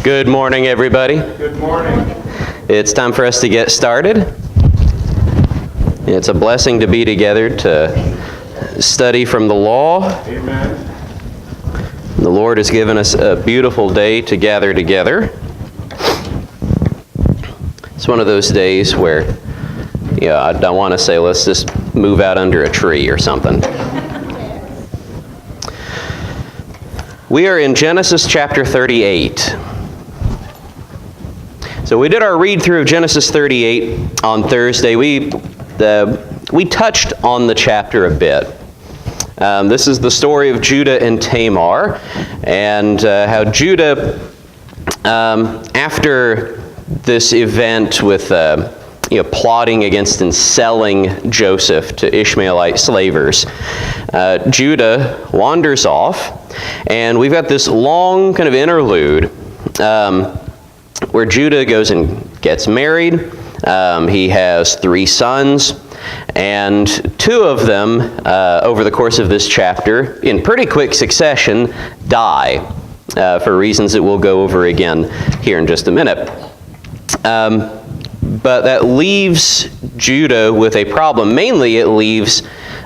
Good morning, everybody. Good morning. It's time for us to get started. It's a blessing to be together to study from the law. Amen. The Lord has given us a beautiful day to gather together. It's one of those days where, I don't want to say, let's just move out under a tree or something. We are in Genesis chapter 38. So we did our read through of Genesis 38 on Thursday. We touched on the chapter a bit. This is the story of Judah and Tamar, and how Judah, after this event with plotting against and selling Joseph to Ishmaelite slavers, Judah wanders off, and we've got this long kind of interlude where Judah goes and gets married. He has 3 sons, and 2 of them, over the course of this chapter, in pretty quick succession, die for reasons that we'll go over again here in just a minute. But that leaves Judah with a problem. Mainly it leaves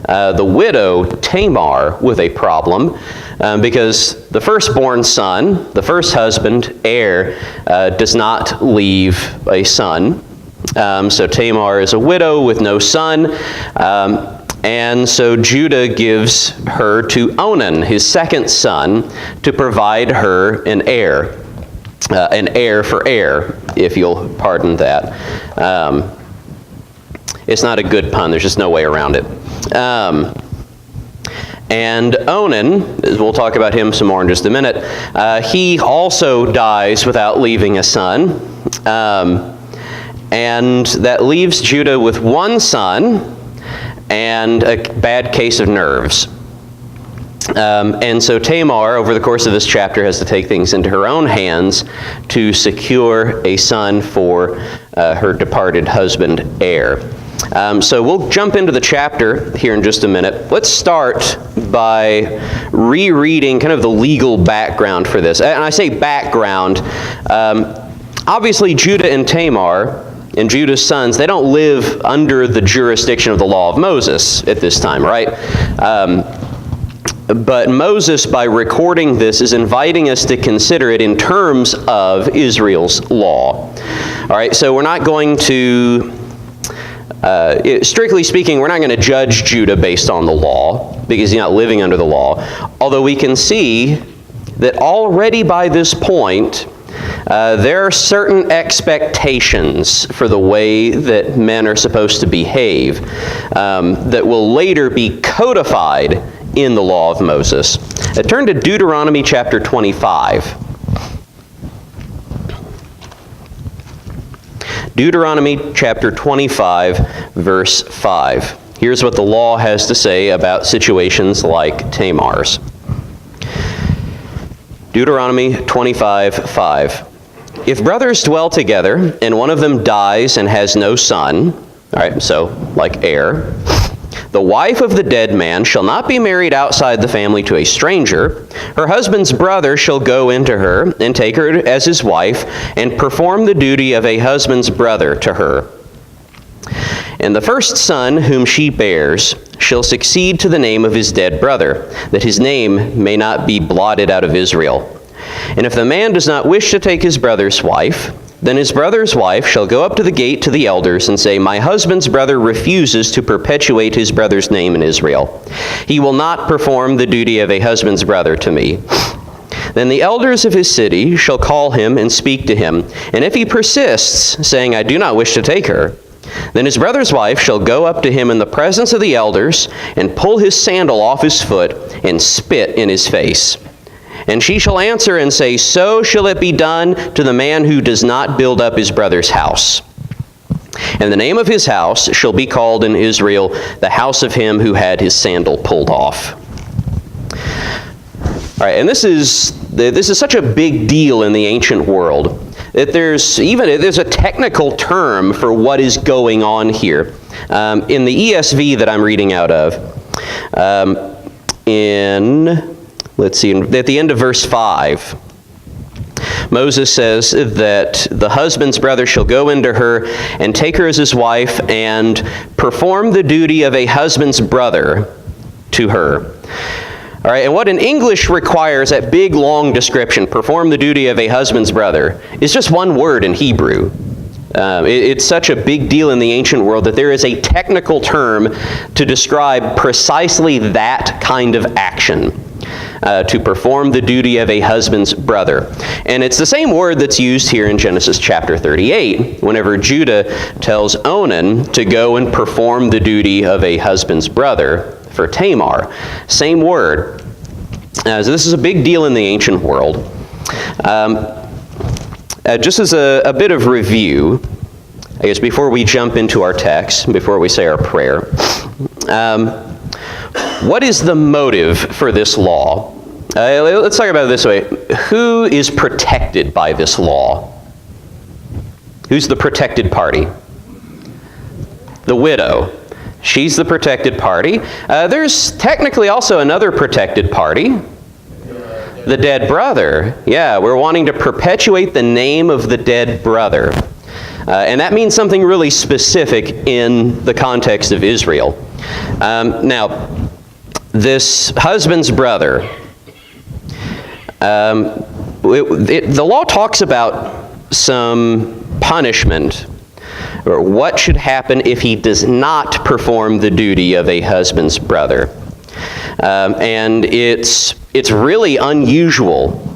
the widow, Tamar, with a problem, because the firstborn son, the first husband, heir, does not leave a son. So Tamar is a widow with no son, and so Judah gives her to Onan, his second son, to provide her an heir for heir, if you'll pardon that. It's not a good pun, there's just no way around it. And Onan, we'll talk about him some more in just a minute, he also dies without leaving a son. And that leaves Judah with 1 son and a bad case of nerves. And so Tamar, over the course of this chapter, has to take things into her own hands to secure a son for her departed husband, heir. So we'll jump into the chapter here in just a minute. Let's start by rereading kind of the legal background for this. And I say background. Obviously, Judah and Tamar and Judah's sons, they don't live under the jurisdiction of the law of Moses at this time, right? But Moses, by recording this, is inviting us to consider it in terms of Israel's law. All right, so we're not going to, strictly speaking, we're not going to judge Judah based on the law, because he's not living under the law. Although we can see that already by this point, there are certain expectations for the way that men are supposed to behave that will later be codified in the law of Moses. Turn to Deuteronomy chapter 25. Deuteronomy chapter 25, verse 5. Here's what the law has to say about situations like Tamar's. Deuteronomy 25:5. If brothers dwell together, and one of them dies and has no son, all right, so like heir, the wife of the dead man shall not be married outside the family to a stranger. Her husband's brother shall go into her and take her as his wife and perform the duty of a husband's brother to her. And the first son whom she bears shall succeed to the name of his dead brother, that his name may not be blotted out of Israel. And if the man does not wish to take his brother's wife, then his brother's wife shall go up to the gate to the elders and say, My husband's brother refuses to perpetuate his brother's name in Israel. He will not perform the duty of a husband's brother to me. Then the elders of his city shall call him and speak to him. And if he persists, saying, I do not wish to take her, then his brother's wife shall go up to him in the presence of the elders and pull his sandal off his foot and spit in his face. And she shall answer and say, So shall it be done to the man who does not build up his brother's house. And the name of his house shall be called in Israel, the house of him who had his sandal pulled off. All right, and this is such a big deal in the ancient world that there's a technical term for what is going on here. In the ESV that I'm reading out of, at the end of verse 5, Moses says that the husband's brother shall go into her and take her as his wife and perform the duty of a husband's brother to her. All right, and what in English requires that big, long description, perform the duty of a husband's brother, is just one word in Hebrew. It's such a big deal in the ancient world that there is a technical term to describe precisely that kind of action, to perform the duty of a husband's brother. And it's the same word that's used here in Genesis chapter 38, whenever Judah tells Onan to go and perform the duty of a husband's brother for Tamar. Same word. So this is a big deal in the ancient world. Just as a bit of review, I guess before we jump into our text, before we say our prayer, what is the motive for this law? Let's talk about it this way. Who is protected by this law? Who's the protected party? The widow. She's the protected party. There's technically also another protected party. The dead brother. Yeah, we're wanting to perpetuate the name of the dead brother. And that means something really specific in the context of Israel. Now, this husband's brother, the law talks about some punishment, or what should happen if he does not perform the duty of a husband's brother. And it's really unusual.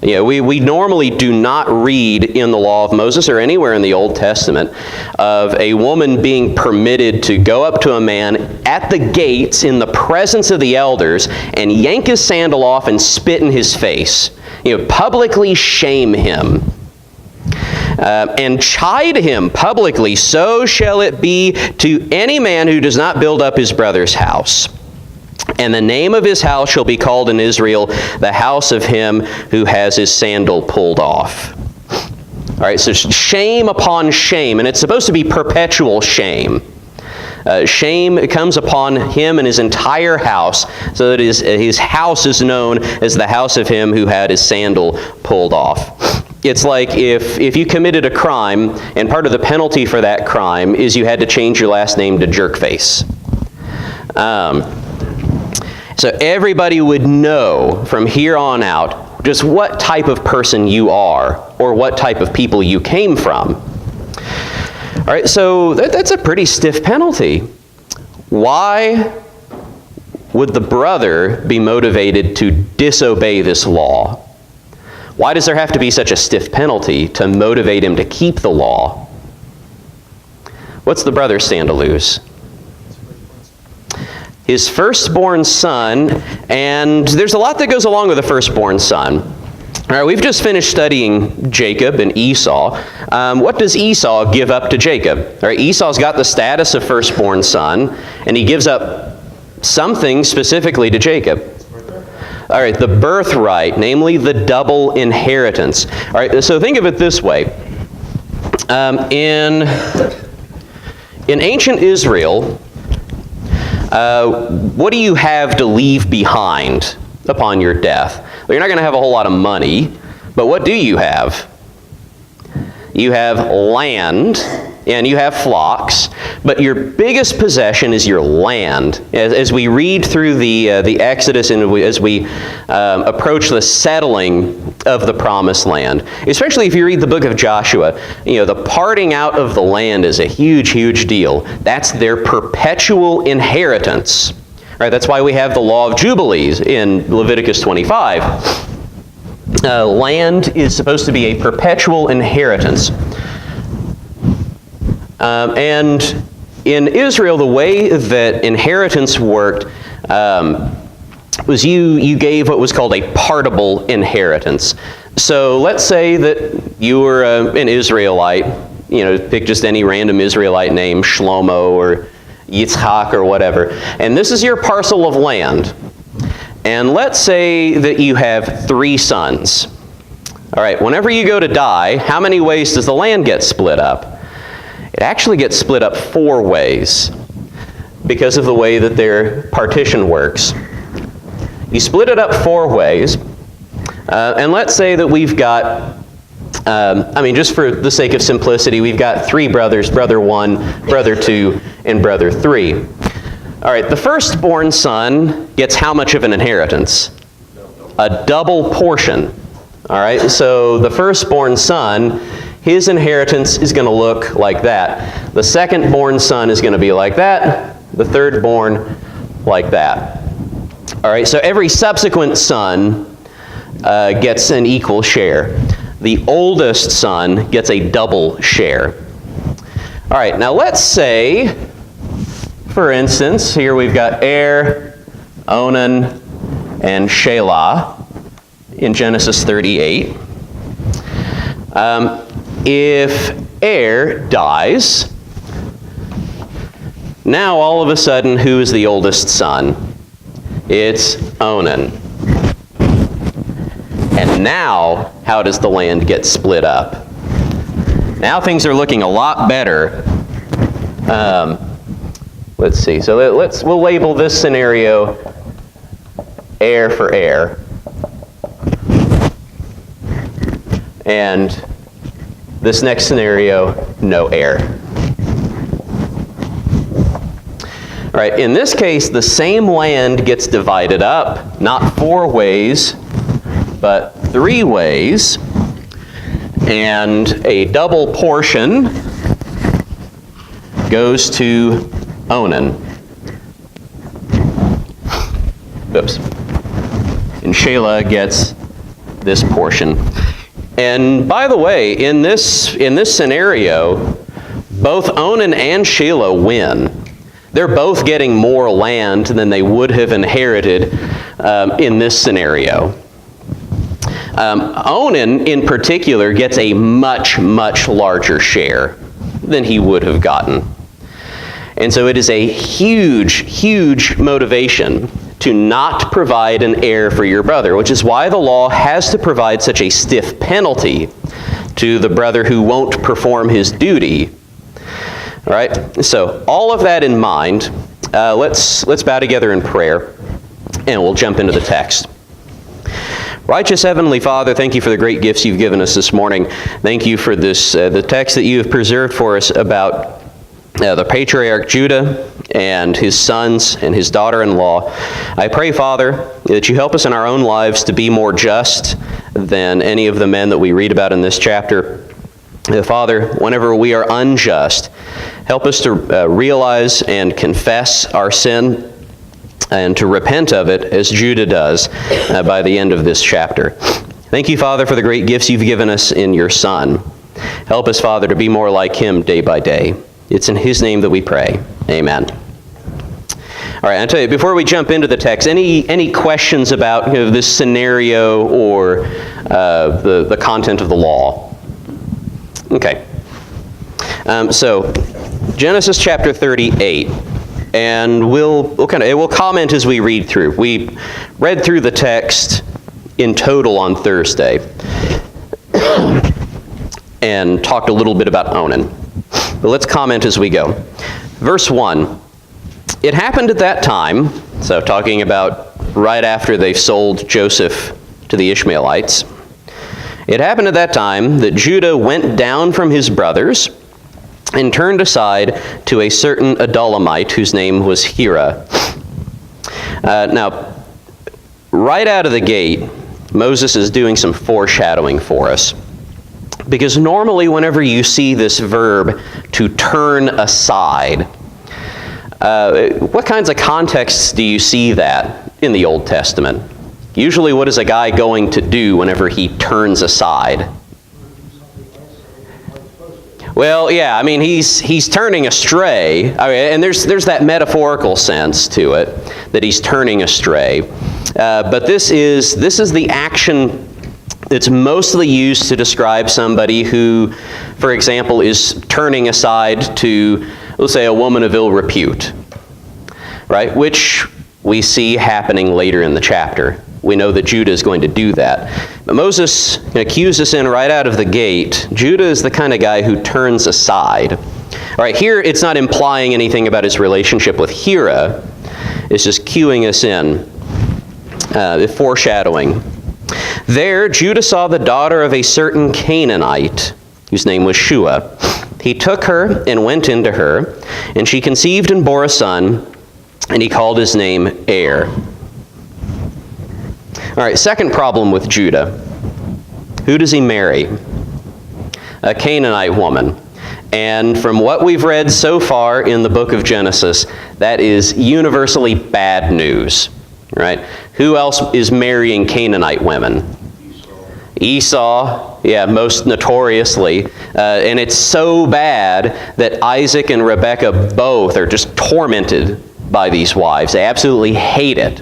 You know, we normally do not read in the law of Moses or anywhere in the Old Testament of a woman being permitted to go up to a man at the gates in the presence of the elders and yank his sandal off and spit in his face. You know, publicly shame him. And chide him publicly, so shall it be to any man who does not build up his brother's house. And the name of his house shall be called in Israel the house of him who has his sandal pulled off. All right, so shame upon shame, and it's supposed to be perpetual shame. Shame comes upon him and his entire house, so that his house is known as the house of him who had his sandal pulled off. It's like if you committed a crime, and part of the penalty for that crime is you had to change your last name to Jerkface. So everybody would know from here on out just what type of person you are, or what type of people you came from. All right, so that's a pretty stiff penalty. Why would the brother be motivated to disobey this law? Why does there have to be such a stiff penalty to motivate him to keep the law? What's the brother stand to lose? His firstborn son, and there's a lot that goes along with a firstborn son. All right, we've just finished studying Jacob and Esau. What does Esau give up to Jacob? All right, Esau's got the status of firstborn son, and he gives up something specifically to Jacob. All right, the birthright, namely the double inheritance. All right, so think of it this way. In ancient Israel, what do you have to leave behind upon your death? Well, you're not going to have a whole lot of money, but what do you have? You have land, and you have flocks, but your biggest possession is your land. As we read through the Exodus and as we approach the settling of the Promised Land, especially if you read the book of Joshua, you know, the parting out of the land is a huge, huge deal. That's their perpetual inheritance. Right, that's why we have the law of Jubilees in Leviticus 25. Land is supposed to be a perpetual inheritance. And in Israel, the way that inheritance worked was you gave what was called a partible inheritance. So let's say that you were an Israelite, you know, pick just any random Israelite name, Shlomo or Yitzhak or whatever, and this is your parcel of land. And let's say that you have 3 sons. All right, whenever you go to die, how many ways does the land get split up? It actually gets split up 4 ways because of the way that their partition works. You split it up 4 ways, and let's say that we've got Just for the sake of simplicity, we've got three brothers, brother 1, brother 2, and brother 3. All right, the firstborn son gets how much of an inheritance? A double portion. All right, so the firstborn son, his inheritance is going to look like that. The secondborn son is going to be like that. The thirdborn, like that. All right, so every subsequent son gets an equal share. The oldest son gets a double share. All right, now let's say, for instance, here we've got Er, Onan, and Shelah in Genesis 38. If Er dies, now all of a sudden, who is the oldest son? It's Onan. And now, how does the land get split up? Now things are looking a lot better. Let's see. So we'll label this scenario Er for Er. And this next scenario, no Er. All right, in this case, the same land gets divided up, not 4 ways, but 3 ways, and a double portion goes to Onan. Oops. And Shelah gets this portion. And by the way, in this scenario, both Onan and Shelah win. They're both getting more land than they would have inherited in this scenario. Onan, in particular, gets a much, much larger share than he would have gotten. And so it is a huge, huge motivation to not provide an heir for your brother, which is why the law has to provide such a stiff penalty to the brother who won't perform his duty. All right, so all of that in mind, let's bow together in prayer, and we'll jump into the text. Righteous Heavenly Father, thank you for the great gifts you've given us this morning. Thank you for this, the text that you have preserved for us about the patriarch Judah and his sons and his daughter-in-law. I pray, Father, that you help us in our own lives to be more just than any of the men that we read about in this chapter. Father, whenever we are unjust, help us to realize and confess our sin and to repent of it as Judah does by the end of this chapter. Thank you, Father, for the great gifts you've given us in your Son. Help us, Father, to be more like him day by day. It's in his name that we pray. Amen. All right, I'll tell you, before we jump into the text, any questions about this scenario or the content of the law? Okay. So, Genesis chapter 38. And we'll comment as we read through. We read through the text in total on Thursday and talked a little bit about Onan. But let's comment as we go. Verse 1. It happened at that time, so talking about right after they've sold Joseph to the Ishmaelites. It happened at that time that Judah went down from his brothers and turned aside to a certain Adullamite whose name was Hira. Now, right out of the gate, Moses is doing some foreshadowing for us. Because normally whenever you see this verb, to turn aside, what kinds of contexts do you see that in the Old Testament? Usually what is a guy going to do whenever he turns aside? Well, yeah, he's turning astray, and there's that metaphorical sense to it, that he's turning astray. But this is the action that's mostly used to describe somebody who, for example, is turning aside to, let's say, a woman of ill repute, right? Which we see happening later in the chapter. We know that Judah is going to do that. But Moses cues us in right out of the gate. Judah is the kind of guy who turns aside. All right, here it's not implying anything about his relationship with Hira. It's just cueing us in, foreshadowing. There Judah saw the daughter of a certain Canaanite, whose name was Shua. He took her and went into her, and she conceived and bore a son, and he called his name Er. All right, second problem with Judah. Who does he marry? A Canaanite woman. And from what we've read so far in the book of Genesis, that is universally bad news, right? Who else is marrying Canaanite women? Esau, yeah, most notoriously. And it's so bad that Isaac and Rebekah both are just tormented by these wives. They absolutely hate it.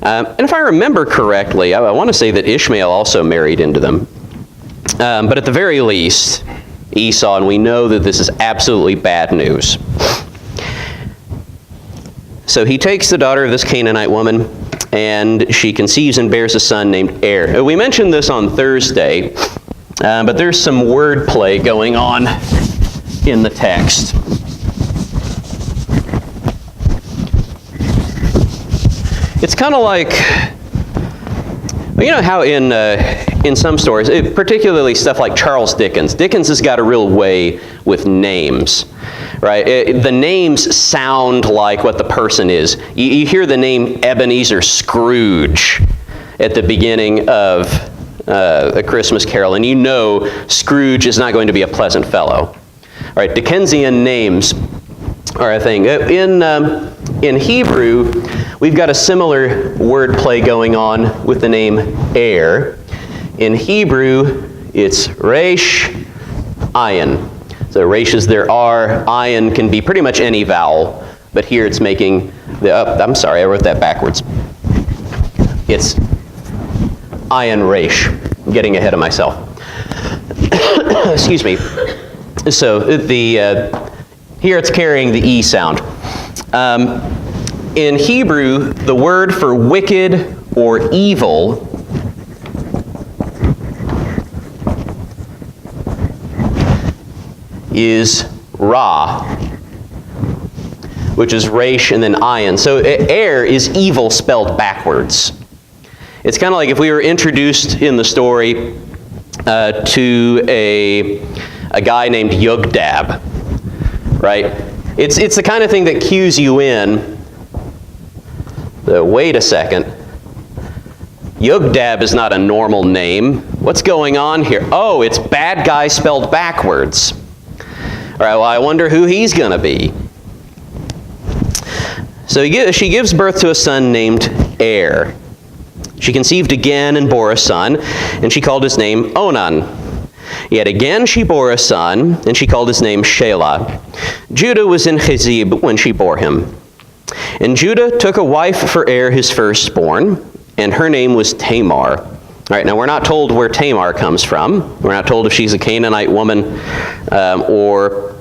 And if I remember correctly, I want to say that Ishmael also married into them. But at the very least, Esau, and we know that this is absolutely bad news. So he takes the daughter of this Canaanite woman, and she conceives and bears a son named Er. We mentioned this on Thursday, but there's some wordplay going on in the text. It's kind of like, you know how in some stories, particularly stuff like Charles Dickens has got a real way with names, right? The names sound like what the person is. You hear the name Ebenezer Scrooge at the beginning of A Christmas Carol, and you know Scrooge is not going to be a pleasant fellow. All right, Dickensian names are a thing. In Hebrew, we've got a similar wordplay going on with the name Er. In Hebrew, it's Resh, Ayin. So Resh is there are, Ayin can be pretty much any vowel, but here it's making I'm sorry, I wrote that backwards. It's Ayin Resh. I'm getting ahead of myself. Excuse me. So here it's carrying the E sound. In Hebrew, the word for wicked or evil is Ra, which is Resh and then Ayin. So Er is evil spelled backwards. It's kind of like if we were introduced in the story to a guy named Yogdab, right? It's the kind of thing that cues you in. Wait a second. Yogdab is not a normal name. What's going on here? Oh, it's bad guy spelled backwards. All right, well, I wonder who he's going to be. So she gives birth to a son named Er. She conceived again and bore a son, and she called his name Onan. Yet again she bore a son, and she called his name Shelah. Judah was in Chezib when she bore him. And Judah took a wife for Er his firstborn, and her name was Tamar. All right, now we're not told where Tamar comes from. We're not told if she's a Canaanite woman or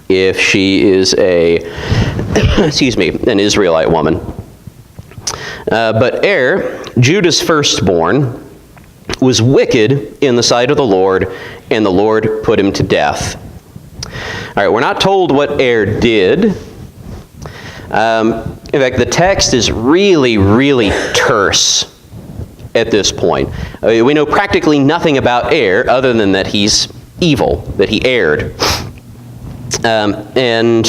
if she is an Israelite woman. But Er, Judah's firstborn, was wicked in the sight of the Lord, and the Lord put him to death. All right, we're not told what Er did. In fact, the text is really, really terse at this point. We know practically nothing about Er other than that he's evil, that he erred. And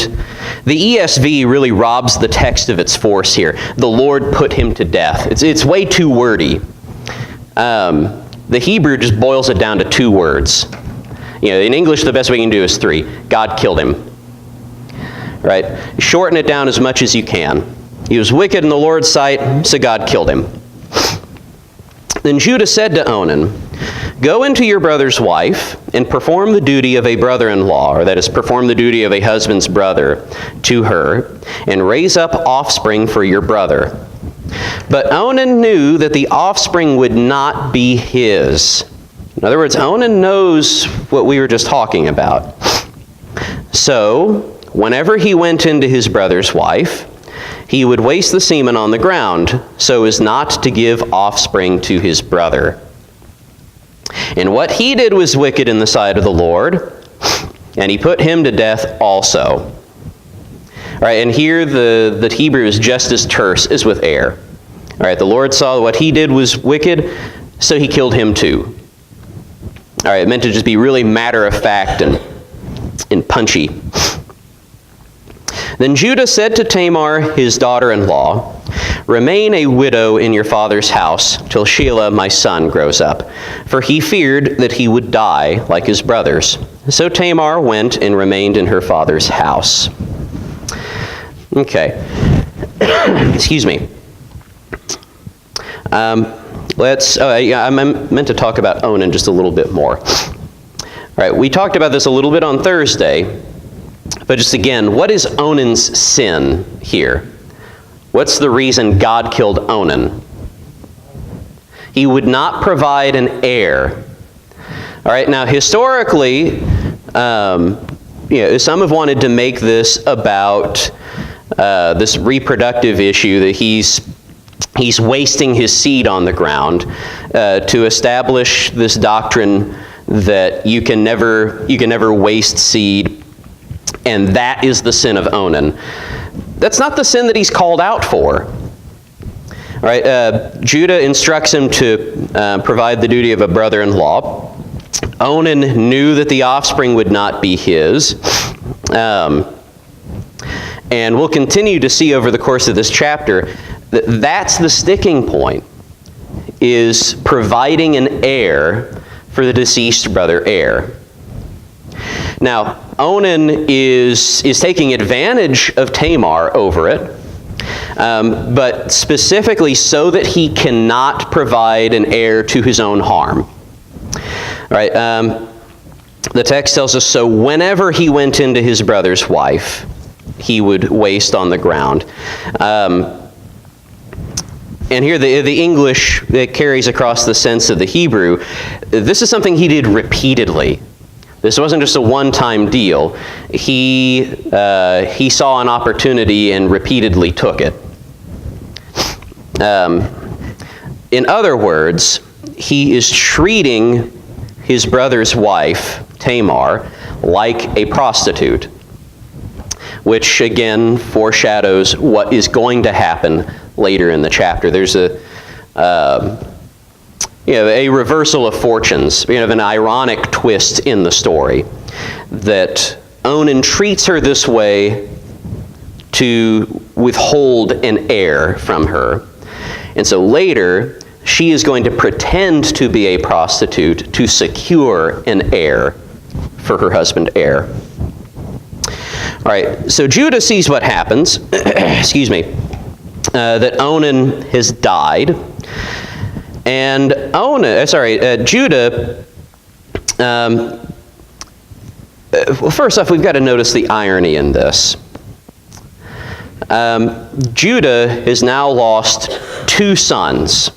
the ESV really robs the text of its force here. The Lord put him to death. It's way too wordy. The Hebrew just boils it down to two words. You know, in English, the best we can do is three. God killed him. Right? Shorten it down as much as you can. He was wicked in the Lord's sight, so God killed him. Then Judah said to Onan, "Go into your brother's wife and perform the duty of a brother-in-law," or that is, perform the duty of a husband's brother to her, "and raise up offspring for your brother." But Onan knew that the offspring would not be his. In other words, Onan knows what we were just talking about. So, whenever he went into his brother's wife, he would waste the semen on the ground, so as not to give offspring to his brother. And what he did was wicked in the sight of the Lord, and he put him to death also. All right, and here the Hebrew is just as terse as with Er. All right, the Lord saw what he did was wicked, so he killed him too. All right, it meant to just be really matter-of-fact and punchy. Then Judah said to Tamar, his daughter-in-law, "Remain a widow in your father's house till Shelah my son grows up," for he feared that he would die like his brothers. So Tamar went and remained in her father's house. Okay. Excuse me. I meant to talk about Onan just a little bit more. All right, we talked about this a little bit on Thursday, but just again, what is Onan's sin here? What's the reason God killed Onan? He would not provide an heir. All right, now historically, some have wanted to make this about this reproductive issue that he's wasting his seed on the ground to establish this doctrine that you can never waste seed, and that is the sin of Onan. That's not the sin that he's called out for. All right, Judah instructs him to provide the duty of a brother-in-law. Onan knew that the offspring would not be his. And we'll continue to see over the course of this chapter that that's the sticking point, is providing an heir for the deceased brother heir. Now, Onan is taking advantage of Tamar over it, but specifically so that he cannot provide an heir to his own harm. All right, the text tells us, so whenever he went into his brother's wife, he would waste on the ground. And here the English that carries across the sense of the Hebrew, this is something he did repeatedly. This wasn't just a one-time deal. He saw an opportunity and repeatedly took it. In other words, he is treating his brother's wife, Tamar, like a prostitute, which again foreshadows what is going to happen later in the chapter. There's a reversal of fortunes, an ironic twist in the story, that Onan treats her this way to withhold an heir from her. And so later, she is going to pretend to be a prostitute to secure an heir for her husband heir. All right, so Judah sees what happens, that Onan has died. And Judah, well, first off, we've got to notice the irony in this. Judah has now lost two sons.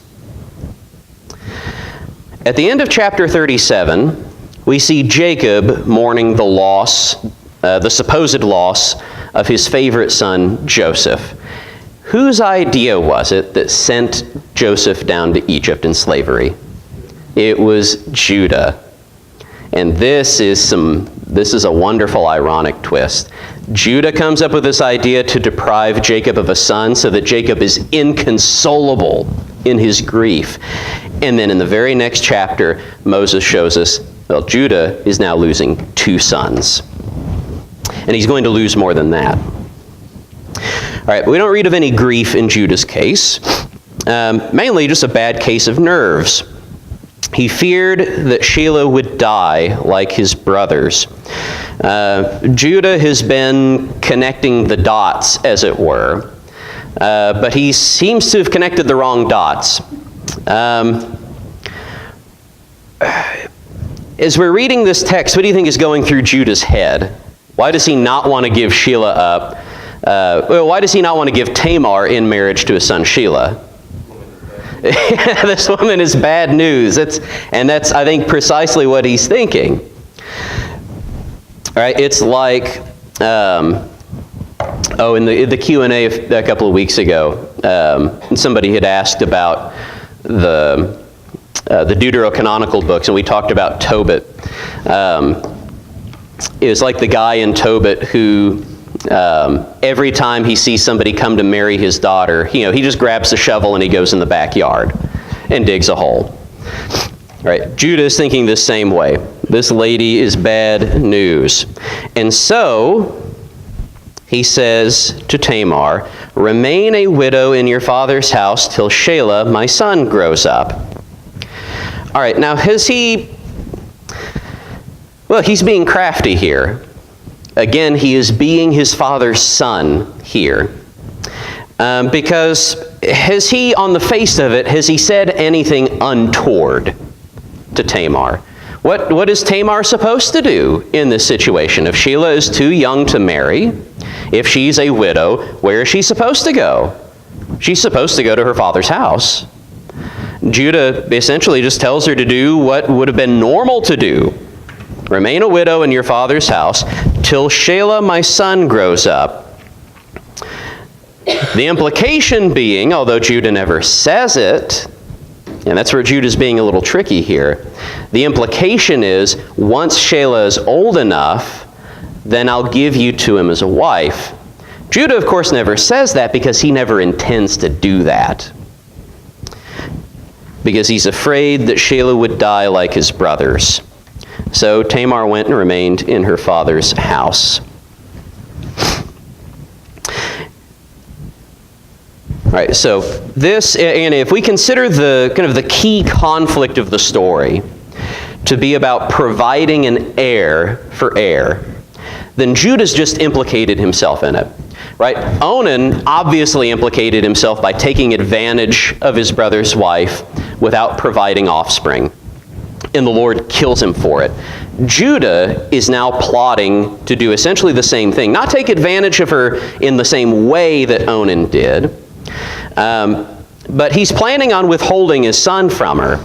At the end of chapter 37, we see Jacob mourning the loss, the supposed loss of his favorite son, Joseph. Whose idea was it that sent Joseph down to Egypt in slavery? It was Judah. And this is a wonderful ironic twist. Judah comes up with this idea to deprive Jacob of a son so that Jacob is inconsolable in his grief. And then in the very next chapter, Moses shows us, well, Judah is now losing two sons. And he's going to lose more than that. All right, we don't read of any grief in Judah's case. Mainly just a bad case of nerves. He feared that Shelah would die like his brothers. Judah has been connecting the dots, as it were, but he seems to have connected the wrong dots. As we're reading this text, what do you think is going through Judah's head? Why does he not want to give Shelah up? Why does he not want to give Tamar in marriage to his son Shelah? This woman is bad news. That's, I think, precisely what he's thinking. All right, it's like, in the Q&A a couple of weeks ago, somebody had asked about the deuterocanonical books, and we talked about Tobit. It was like the guy in Tobit who, every time he sees somebody come to marry his daughter, he just grabs the shovel and he goes in the backyard and digs a hole. Right, Judah is thinking the same way. This lady is bad news. And so he says to Tamar, "Remain a widow in your father's house till Shelah, my son, grows up." All right, now he's being crafty here. Again, he is being his father's son here. Because has he, on the face of it, has he said anything untoward to Tamar? What is Tamar supposed to do in this situation? If Shelah is too young to marry, if she's a widow, where is she supposed to go? She's supposed to go to her father's house. Judah essentially just tells her to do what would have been normal to do. Remain a widow in your father's house till Shelah, my son, grows up. The implication being, although Judah never says it, and that's where Judah's being a little tricky here, the implication is, once Shelah is old enough, then I'll give you to him as a wife. Judah, of course, never says that because he never intends to do that. Because he's afraid that Shelah would die like his brothers. So Tamar went and remained in her father's house. All right, so this, and if we consider the kind of the key conflict of the story to be about providing an heir for heir, then Judah's just implicated himself in it, right? Onan obviously implicated himself by taking advantage of his brother's wife without providing offspring, and the Lord kills him for it. Judah is now plotting to do essentially the same thing, not take advantage of her in the same way that Onan did, but he's planning on withholding his son from her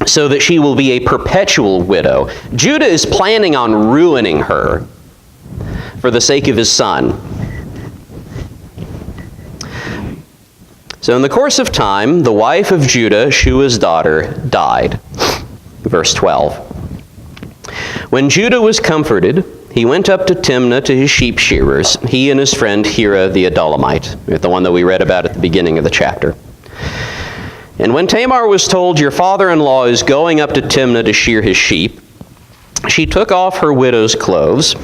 so that she will be a perpetual widow. Judah is planning on ruining her for the sake of his son. So in the course of time, the wife of Judah, Shua's daughter, died. Verse 12. When Judah was comforted, he went up to Timnah to his sheep shearers, he and his friend Hira the Adullamite, the one that we read about at the beginning of the chapter. And when Tamar was told, "Your father-in-law is going up to Timnah to shear his sheep," she took off her widow's clothes,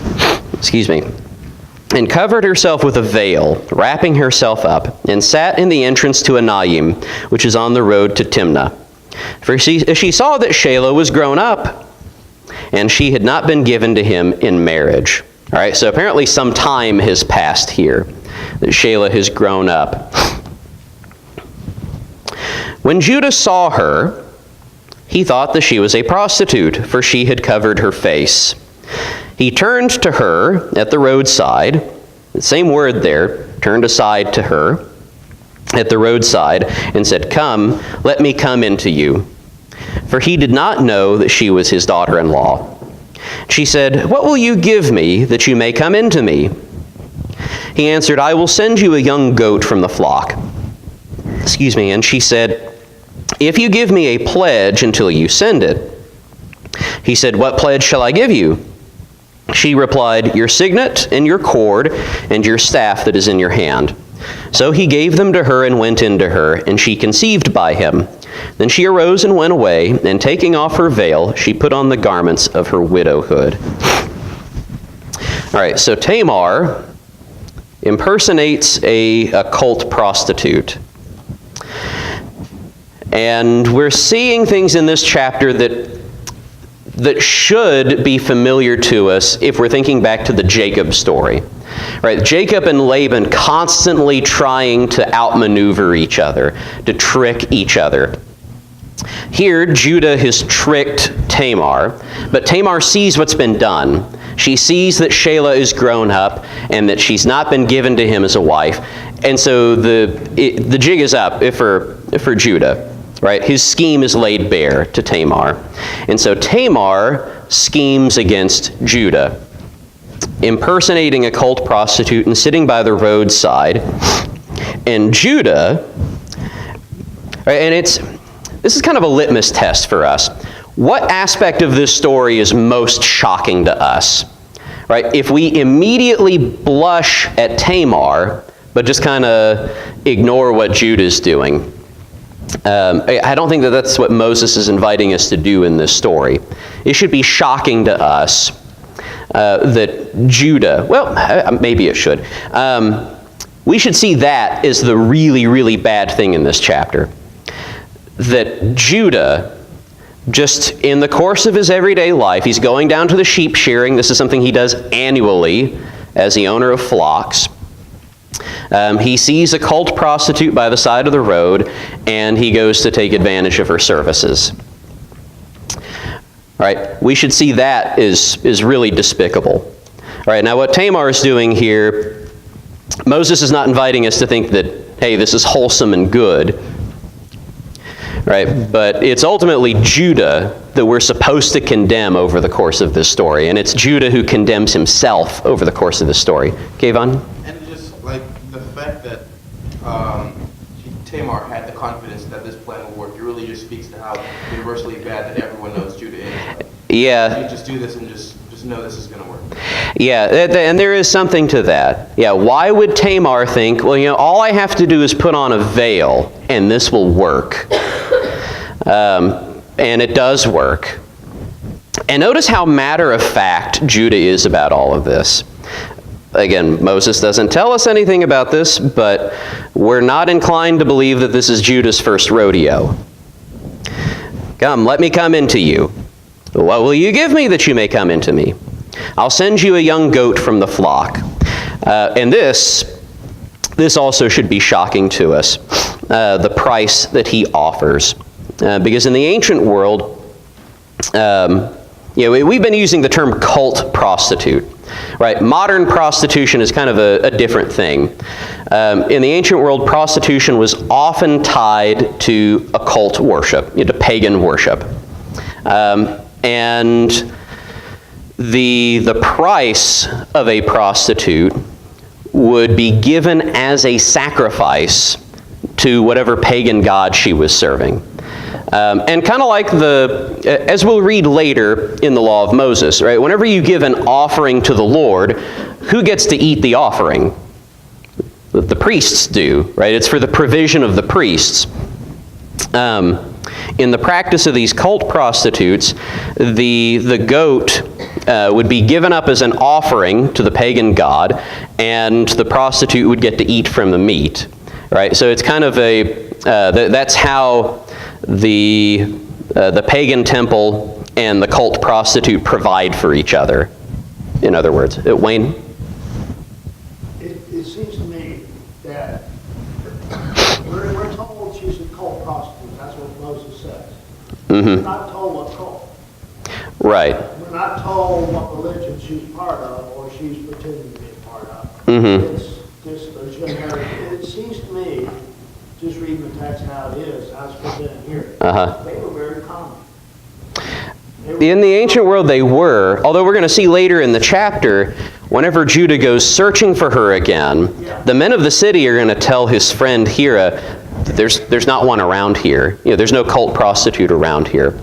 and covered herself with a veil, wrapping herself up, and sat in the entrance to Anayim, which is on the road to Timnah. For she saw that Shelah was grown up, and she had not been given to him in marriage. All right, so apparently some time has passed here, that Shelah has grown up. When Judah saw her, he thought that she was a prostitute, for she had covered her face. He turned to her at the roadside, the same word there, turned aside to her at the roadside, and said, "Come, let me come into you." For he did not know that she was his daughter-in-law. She said, "What will you give me that you may come into me?" He answered, "I will send you a young goat from the flock." And she said, "If you give me a pledge until you send it." He said, "What pledge shall I give you?" She replied, "Your signet and your cord and your staff that is in your hand." So he gave them to her and went into her, and she conceived by him. Then she arose and went away, and taking off her veil, she put on the garments of her widowhood. All right, so Tamar impersonates a cult prostitute. And we're seeing things in this chapter that should be familiar to us if we're thinking back to the Jacob story. Right, Jacob and Laban constantly trying to outmaneuver each other, to trick each other. Here, Judah has tricked Tamar, but Tamar sees what's been done. She sees that Shelah is grown up and that she's not been given to him as a wife. And so the jig is up for Judah. Right? His scheme is laid bare to Tamar. And so Tamar schemes against Judah, impersonating a cult prostitute and sitting by the roadside. And Judah, and this is kind of a litmus test for us. What aspect of this story is most shocking to us? Right? If we immediately blush at Tamar, but just kind of ignore what Judah's doing, I don't think that that's what Moses is inviting us to do in this story. It should be shocking to us that Judah, well, maybe it should. We should see that as the really, really bad thing in this chapter. That Judah, just in the course of his everyday life, he's going down to the sheep shearing. This is something he does annually as the owner of flocks. He sees a cult prostitute by the side of the road, and he goes to take advantage of her services. All right, we should see that is really despicable. All right, now what Tamar is doing here, Moses is not inviting us to think that, hey, this is wholesome and good. Right, but it's ultimately Judah that we're supposed to condemn over the course of this story, and it's Judah who condemns himself over the course of this story. Kayvon? And just like the fact that Tamar had the confidence that this plan will work, it really just speaks to how universally bad that everyone knows Judah is. Like, yeah. you just do this and just know this is going to work. Yeah, and there is something to that. Yeah, why would Tamar think, well, all I have to do is put on a veil, and this will work? And it does work. And notice how matter-of-fact Judah is about all of this. Again, Moses doesn't tell us anything about this, but we're not inclined to believe that this is Judah's first rodeo. Come, let me come into you. What will you give me that you may come into me? I'll send you a young goat from the flock. And this also should be shocking to us, the price that he offers. Because in the ancient world, we've been using the term cult prostitute. Right? Modern prostitution is kind of a different thing. In the ancient world, prostitution was often tied to occult worship, to pagan worship. And the price of a prostitute would be given as a sacrifice to whatever pagan god she was serving. And kind of like as we'll read later in the law of Moses, right? Whenever you give an offering to the Lord, who gets to eat the offering? The priests do, right? It's for the provision of the priests. In the practice of these cult prostitutes, the goat would be given up as an offering to the pagan god, and the prostitute would get to eat from the meat, right? So it's kind of that's how the pagan temple and the cult prostitute provide for each other. In other words, Wayne? It seems to me that we're told she's a cult prostitute. That's what Moses says. Mm-hmm. We're not told what cult. Right. We're not told what religion she's part of or she's pretending to be a part of. Mm-hmm. It's just a generic. It seems to me, just reading the text how it is, as presented here, they were very common. In the ancient world, they were, although we're going to see later in the chapter, whenever Judah goes searching for her again, the men of the city are going to tell his friend Hira, there's not one around here. There's no cult prostitute around here.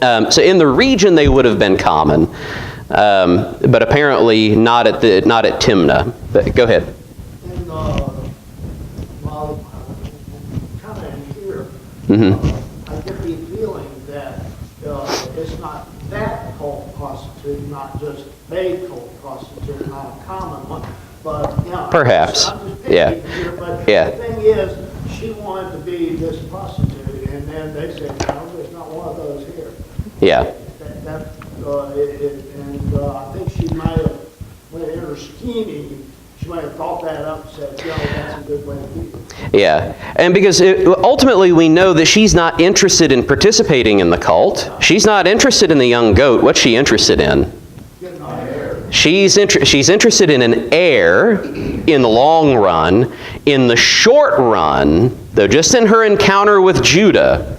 So in the region, they would have been common, but apparently not at Timnah. But go ahead. And while kind of here, I get the feeling that it's not that cult prostitute, not just a cult prostitute, not a common one, but perhaps, I'm just picking here, but the thing is, she wanted to be this prostitute, and then they said, no, there's not one of those here. Yeah. I think she might have, in her scheming, she might have thought that up and said, that's a good way to be. Yeah, and because ultimately we know that she's not interested in participating in the cult. She's not interested in the young goat. What's she interested in? She's interested in an heir in the long run. In the short run, though, just in her encounter with Judah,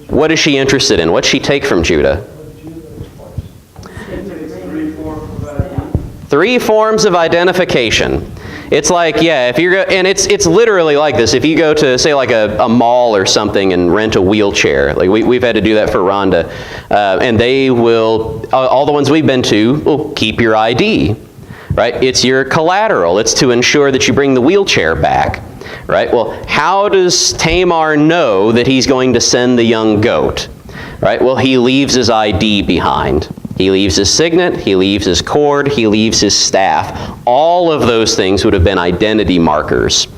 what is she interested in? What's she take from Judah? Three forms of identification. It's like, if you're, and it's literally like this. If you go to, say, like a mall or something and rent a wheelchair, like we've had to do that for Rhonda, and they will, all the ones we've been to, will keep your ID, right? It's your collateral. It's to ensure that you bring the wheelchair back. right? Well, how does Tamar know that he's going to send the young goat? Right? Well, he leaves his ID behind. He leaves his signet, he leaves his cord, he leaves his staff. All of those things would have been identity markers.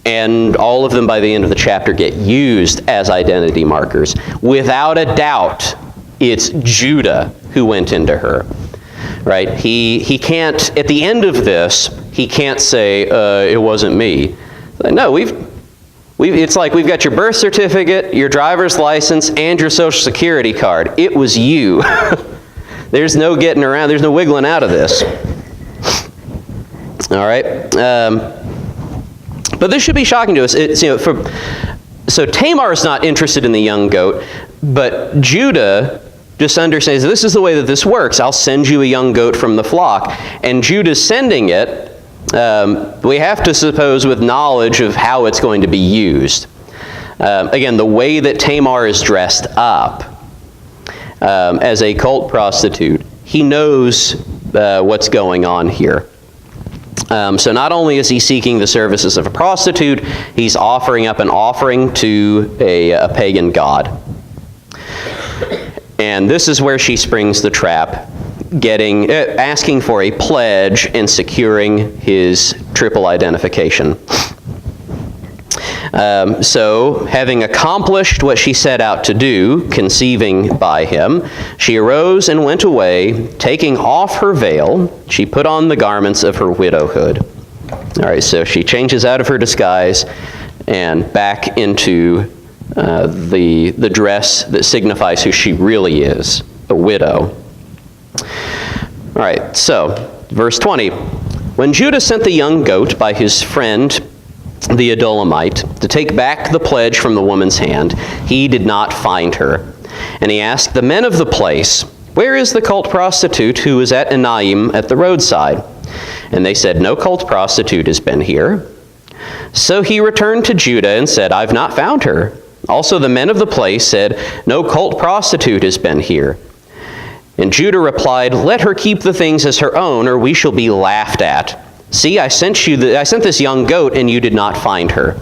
And all of them by the end of the chapter get used as identity markers. Without a doubt, it's Judah who went into her. Right? He can't, at the end of this, he can't say, it wasn't me. No, it's like we've got your birth certificate, your driver's license, and your social security card. It was you. There's no getting around, there's no wiggling out of this. All right? But this should be shocking to us. So Tamar is not interested in the young goat, but Judah just understands this is the way that this works. I'll send you a young goat from the flock. And Judah's sending it, we have to suppose, with knowledge of how it's going to be used. Again, the way that Tamar is dressed up as a cult prostitute, he knows what's going on here. So not only is he seeking the services of a prostitute, he's offering up an offering to a pagan god. And this is where she springs the trap, asking for a pledge and securing his triple identification. So, having accomplished what she set out to do, conceiving by him, she arose and went away, taking off her veil. She put on the garments of her widowhood. All right, so she changes out of her disguise and back into the dress that signifies who she really is, a widow. All right, so, verse 20. When Judah sent the young goat by his friend, the Adullamite, to take back the pledge from the woman's hand, he did not find her. And he asked the men of the place, "Where is the cult prostitute who was at Enaim at the roadside?" And they said, "No cult prostitute has been here." So he returned to Judah and said, "I've not found her." Also the men of the place said, "No cult prostitute has been here." And Judah replied, "Let her keep the things as her own, or we shall be laughed at. See, I sent this young goat, and you did not find her."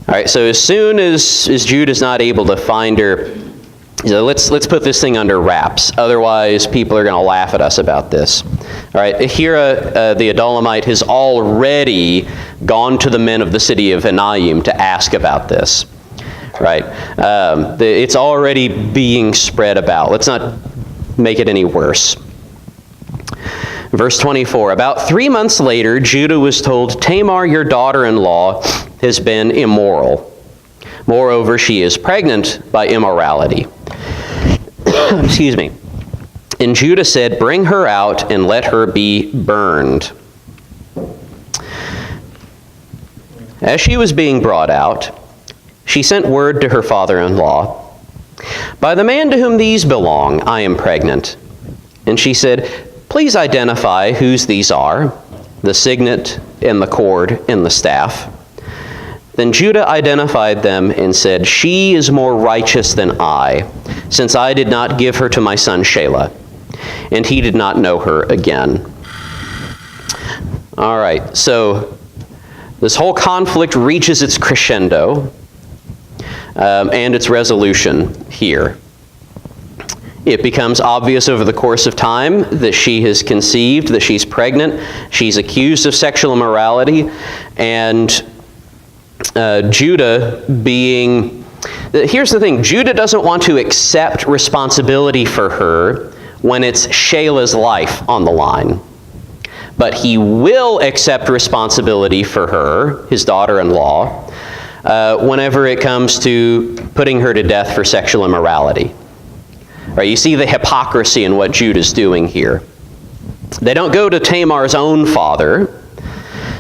All right, so as soon as Judah's not able to find her, let's put this thing under wraps. Otherwise, people are going to laugh at us about this. All right, Hira, the Adullamite, has already gone to the men of the city of Enaim to ask about this. Right, it's already being spread about. Let's not make it any worse. Verse 24, about 3 months later, Judah was told, "Tamar, your daughter-in-law, has been immoral. Moreover, she is pregnant by immorality." Excuse me. And Judah said, "Bring her out and let her be burned." As she was being brought out, she sent word to her father-in-law, "By the man to whom these belong, I am pregnant." And she said, "Please identify whose these are, the signet and the cord and the staff." Then Judah identified them and said, "She is more righteous than I, since I did not give her to my son Shelah." And he did not know her again. All right, so this whole conflict reaches its crescendo and its resolution here. It becomes obvious over the course of time that she has conceived, that she's pregnant, she's accused of sexual immorality, and Judah being... Here's the thing, Judah doesn't want to accept responsibility for her when it's Shelah's life on the line. But he will accept responsibility for her, his daughter-in-law, whenever it comes to putting her to death for sexual immorality. Right, you see the hypocrisy in what Judah's doing here. They don't go to Tamar's own father.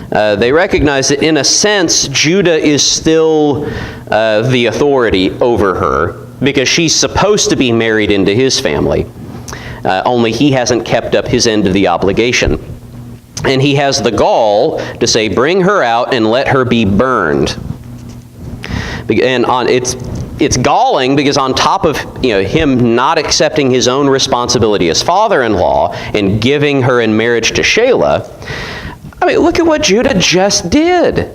They recognize that in a sense, Judah is still the authority over her because she's supposed to be married into his family. Only he hasn't kept up his end of the obligation. And he has the gall to say, "Bring her out and let her be burned." And it's galling because on top of him not accepting his own responsibility as father-in-law and giving her in marriage to Shelah, I mean, look at what Judah just did.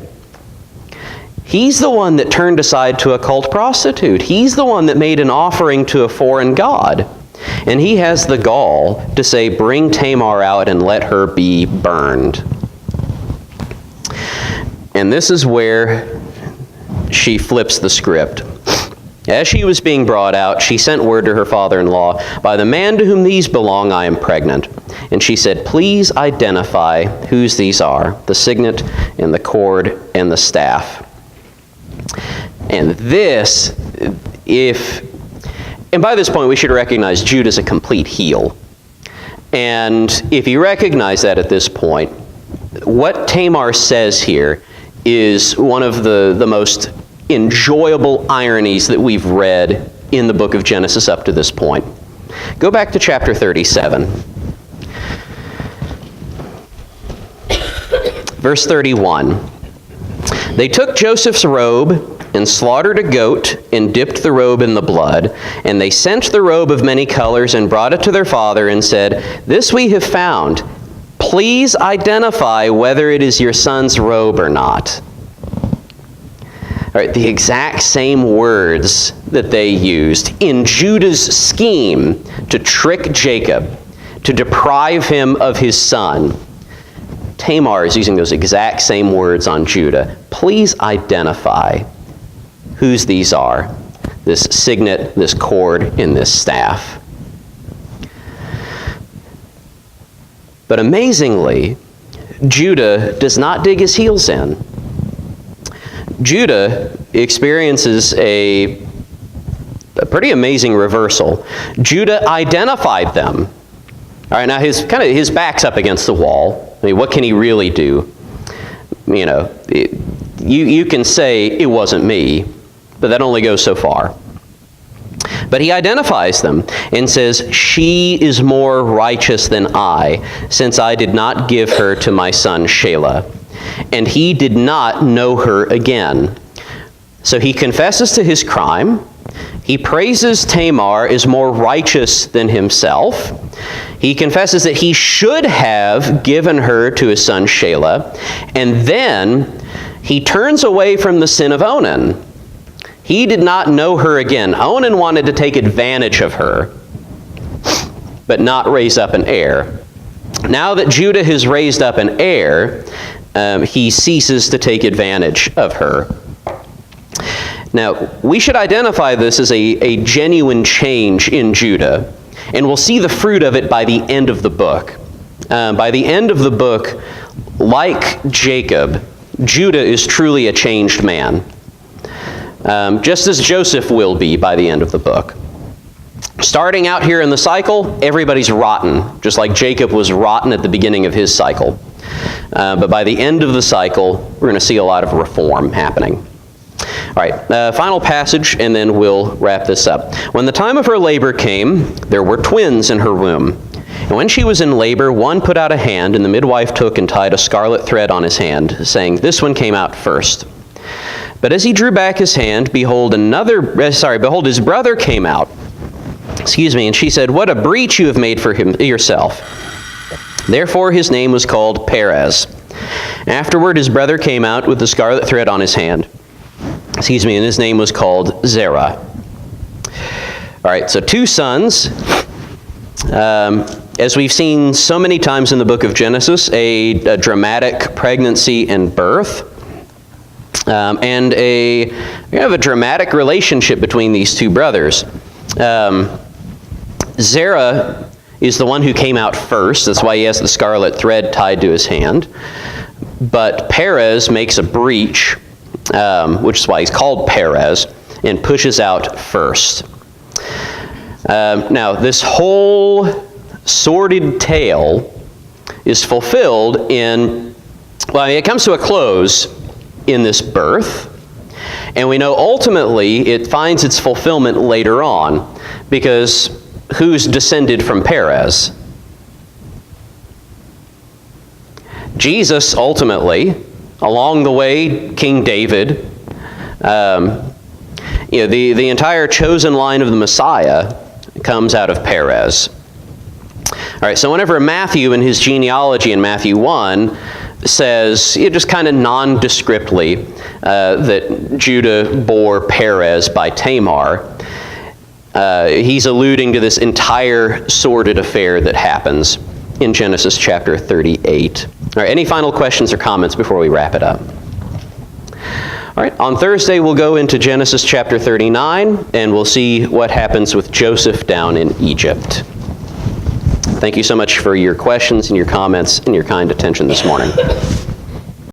He's the one that turned aside to a cult prostitute. He's the one that made an offering to a foreign god. And he has the gall to say, bring Tamar out and let her be burned. And this is where she flips the script. As she was being brought out, she sent word to her father-in-law, by the man to whom these belong, I am pregnant. And she said, please identify whose these are, the signet and the cord and the staff. And this, and by this point we should recognize Jude is a complete heel. And if you recognize that at this point, what Tamar says here is one of the most enjoyable ironies that we've read in the book of Genesis up to this point. Go back to chapter 37. Verse 31. They took Joseph's robe and slaughtered a goat and dipped the robe in the blood. And they sent the robe of many colors and brought it to their father and said, this we have found. Please identify whether it is your son's robe or not. All right, the exact same words that they used in Judah's scheme to trick Jacob, to deprive him of his son. Tamar is using those exact same words on Judah. Please identify whose these are, this signet, this cord, and this staff. But amazingly, Judah does not dig his heels in. Judah experiences a pretty amazing reversal. Judah identified them. All right, now his back's up against the wall. I mean, what can he really do? You know, you can say it wasn't me, but that only goes so far. But he identifies them and says, she is more righteous than I, since I did not give her to my son Shelah. And he did not know her again. So he confesses to his crime. He praises Tamar as more righteous than himself. He confesses that he should have given her to his son Shelah. And then he turns away from the sin of Onan. He did not know her again. Onan wanted to take advantage of her, but not raise up an heir. Now that Judah has raised up an heir, he ceases to take advantage of her. Now, we should identify this as a genuine change in Judah, and we'll see the fruit of it by the end of the book. By the end of the book, like Jacob, Judah is truly a changed man, just as Joseph will be by the end of the book. Starting out here in the cycle, everybody's rotten, just like Jacob was rotten at the beginning of his cycle. But by the end of the cycle, we're going to see a lot of reform happening. All right, final passage, and then we'll wrap this up. When the time of her labor came, there were twins in her womb. And when she was in labor, one put out a hand, and the midwife took and tied a scarlet thread on his hand, saying, this one came out first. But as he drew back his hand, behold, his brother came out. And she said, what a breach you have made for yourself. Therefore his name was called Perez. Afterward his brother came out with the scarlet thread on his hand. And his name was called Zerah. All right, so two sons. As we've seen so many times in the book of Genesis, a dramatic pregnancy and birth. And we have a dramatic relationship between these two brothers. Zerah is the one who came out first. That's why he has the scarlet thread tied to his hand. But Perez makes a breach, which is why he's called Perez, and pushes out first. Now, this whole sordid tale is fulfilled it comes to a close in this birth. And we know ultimately it finds its fulfillment later on, because who's descended from Perez? Jesus, ultimately. Along the way, King David. The entire chosen line of the Messiah comes out of Perez. All right, so whenever Matthew in his genealogy in Matthew 1 says, just kind of nondescriptly, that Judah bore Perez by Tamar. He's alluding to this entire sordid affair that happens in Genesis chapter 38. All right, any final questions or comments before we wrap it up? All right, on Thursday we'll go into Genesis chapter 39, and we'll see what happens with Joseph down in Egypt. Thank you so much for your questions and your comments and your kind attention this morning.